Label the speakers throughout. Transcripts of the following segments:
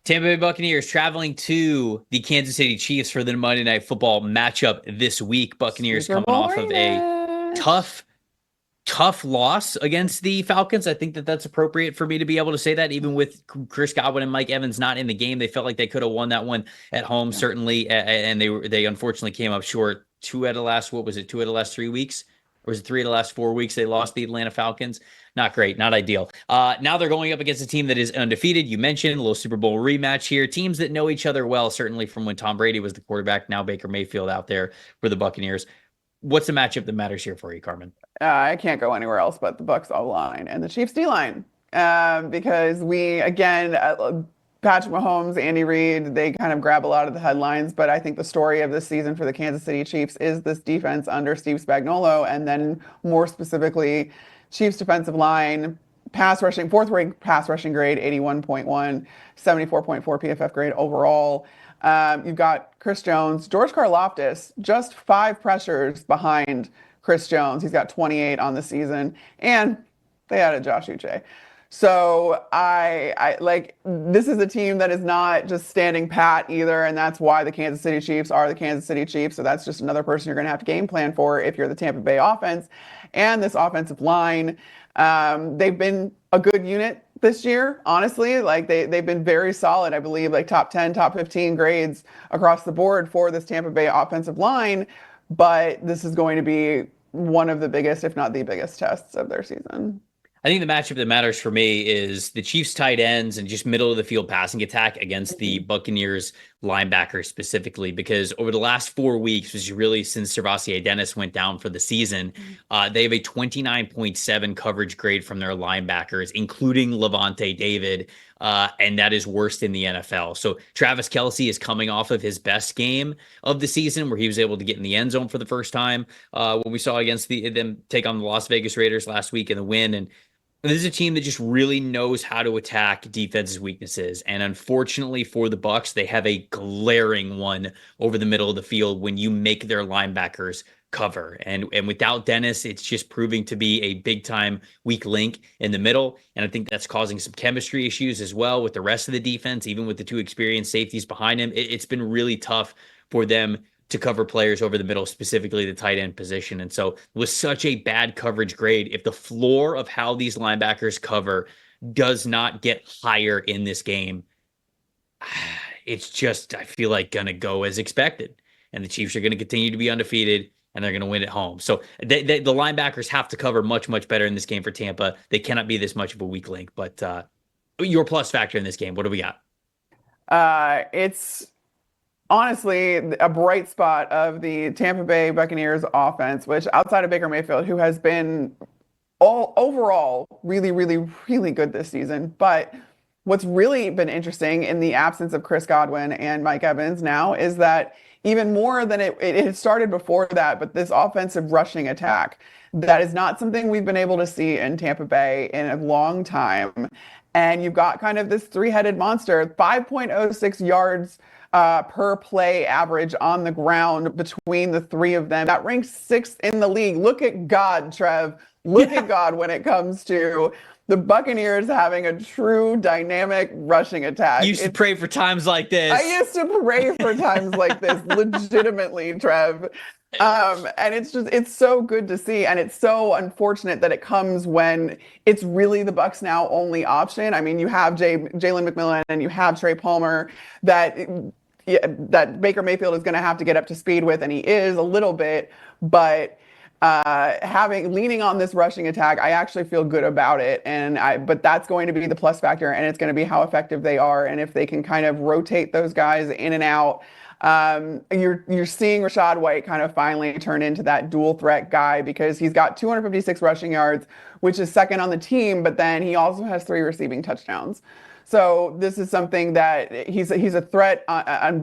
Speaker 1: Tampa Bay Buccaneers traveling to the Kansas City Chiefs for the Monday Night Football matchup this week. Buccaneers
Speaker 2: Super
Speaker 1: coming
Speaker 2: Bowl
Speaker 1: off of a
Speaker 2: rematch.
Speaker 1: tough, tough loss against the Falcons. I think that that's appropriate for me to be able to say that, even with Chris Godwin and Mike Evans not in the game. They felt like they could have won that one at home,
Speaker 2: Yeah.
Speaker 1: certainly, and they unfortunately came up short. Two out of the last, what was it? 2 out of the last 3 weeks, or was it 3 of the last 4 weeks? They lost the Atlanta Falcons. Not great, not ideal. Now they're going up against a team that is undefeated. You mentioned a little Super Bowl rematch here. Teams that know each other well, certainly from when Tom Brady was the quarterback. Now Baker Mayfield out there for the Buccaneers. What's the matchup that matters here for you, Carmen?
Speaker 2: I can't go anywhere else but the Bucks O line and the Chiefs D line, because we again, Patrick Mahomes, Andy Reid, they kind of grab a lot of the headlines. But I think the story of this season for the Kansas City Chiefs is this defense under Steve Spagnuolo, and then more specifically, Chiefs defensive line. Pass rushing, fourth ranked pass rushing grade, 81.1, 74.4 PFF grade overall. You've got Chris Jones, George Karlaftis, just 5 pressures behind Chris Jones. He's got 28 on the season, and they added Josh Uche. So I like, this is a team that is not just standing pat either, and that's why the Kansas City Chiefs are the Kansas City Chiefs. So that's just another person you're going to have to game plan for if you're the Tampa Bay offense. And this offensive line, they've been a good unit this year, honestly. Like they've been very solid. I believe like top 10, top 15 grades across the board for this Tampa Bay offensive line. But this is going to be one of the biggest, if not the biggest, tests of their season.
Speaker 1: I think the matchup that matters for me is the Chiefs tight ends and just middle of the field passing attack against the Buccaneers linebackers specifically, because over the last 4 weeks, which is really since Servassier Dennis went down for the season, they have a 29.7 coverage grade from their linebackers, including Levante David. And that is worst in the NFL. So Travis Kelce is coming off of his best game of the season, where he was able to get in the end zone for the first time when we saw against them take on the Las Vegas Raiders last week in the win. And this is a team that just really knows how to attack defense's weaknesses. And unfortunately for the Bucks, they have a glaring one over the middle of the field when you make their linebackers cover. And without Dennis, it's just proving to be a big time weak link in the middle. And I think that's causing some chemistry issues as well with the rest of the defense, even with the two experienced safeties behind him. It's been really tough for them to cover players over the middle, specifically the tight end position. And so with such a bad coverage grade, if the floor of how these linebackers cover does not get higher in this game, it's just, I feel like, going to go as expected. And the Chiefs are going to continue to be undefeated, and they're going to win at home. So the linebackers have to cover much, much better in this game for Tampa. They cannot be this much of a weak link. But your plus factor in this game, what do we got?
Speaker 2: It's honestly a bright spot of the Tampa Bay Buccaneers offense, which outside of Baker Mayfield, who has been all overall really, really, really good this season. But what's really been interesting in the absence of Chris Godwin and Mike Evans now is that even more than it had started before that, but this offensive rushing attack, that is not something we've been able to see in Tampa Bay in a long time. And you've got kind of this three-headed monster, 5.06 yards per play average on the ground between the three of them. That ranks sixth in the league. Look at God, Trev. Look at God when it comes to the Buccaneers having a true dynamic rushing attack.
Speaker 1: You used to pray for times like this.
Speaker 2: I used to pray for times like this, legitimately, Trev. And it's so good to see. And it's so unfortunate that it comes when it's really the Bucks now only option. I mean, you have Jalen McMillan and you have Trey Palmer that Baker Mayfield is going to have to get up to speed with, and he is a little bit, but leaning on this rushing attack, I actually feel good about it. But that's going to be the plus factor, and it's going to be how effective they are. And if they can kind of rotate those guys in and out, you're seeing Rachaad White kind of finally turn into that dual threat guy, because he's got 256 rushing yards, which is second on the team, but then he also has 3 receiving touchdowns. So this is something that he's a threat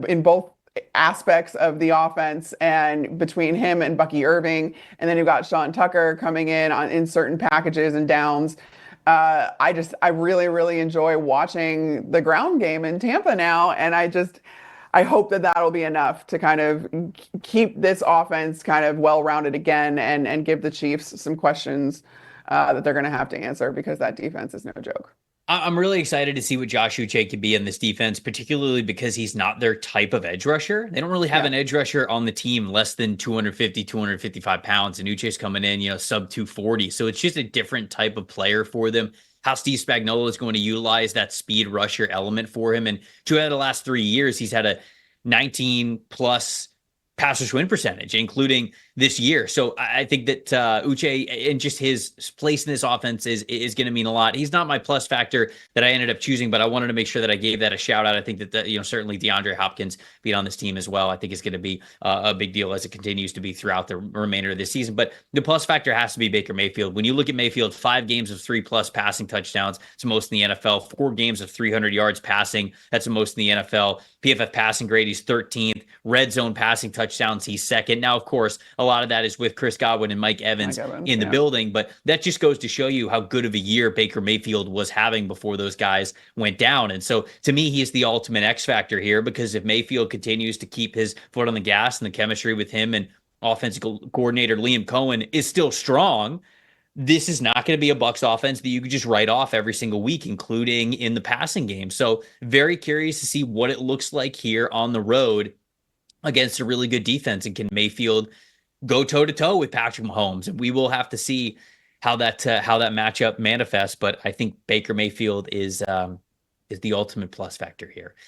Speaker 2: in both aspects of the offense, and between him and Bucky Irving, and then you've got Sean Tucker coming in certain packages and downs. I really, really enjoy watching the ground game in Tampa now, and I hope that that'll be enough to kind of keep this offense kind of well-rounded again, and give the Chiefs some questions that they're going to have to answer, because that defense is no joke.
Speaker 1: I'm really excited to see what Josh Uche can be in this defense, particularly because he's not their type of edge rusher. They don't really have
Speaker 2: Yeah.
Speaker 1: an edge rusher on the team less than 250, 255 pounds, and Uche's coming in, sub 240. So it's just a different type of player for them. How Steve Spagnuolo is going to utilize that speed rusher element for him. And 2 out of the last 3 years, he's had a 19 plus pass rush win percentage, including this year. So I think that Uche and just his place in this offense is going to mean a lot. He's not my plus factor that I ended up choosing, but I wanted to make sure that I gave that a shout out. I think that certainly DeAndre Hopkins being on this team as well, I think is going to be a big deal as it continues to be throughout the remainder of this season. But the plus factor has to be Baker Mayfield. When you look at Mayfield, 5 games of 3+ passing touchdowns, it's the most in the NFL. 4 games of 300 yards passing, that's the most in the NFL. PFF passing grade, he's 13th. Red zone passing touchdowns, he's second. Now, of course, a lot of that is with Chris Godwin and Mike Evans in the building, but that just goes to show you how good of a year Baker Mayfield was having before those guys went down. And so to me, he is the ultimate X factor here, because if Mayfield continues to keep his foot on the gas and the chemistry with him and offensive coordinator Liam Cohen is still strong, this is not going to be a Bucs offense that you could just write off every single week, including in the passing game. So very curious to see what it looks like here on the road against a really good defense, and can Mayfield go toe to toe with Patrick Mahomes? And we will have to see how that matchup manifests. But I think Baker Mayfield is the ultimate plus factor here.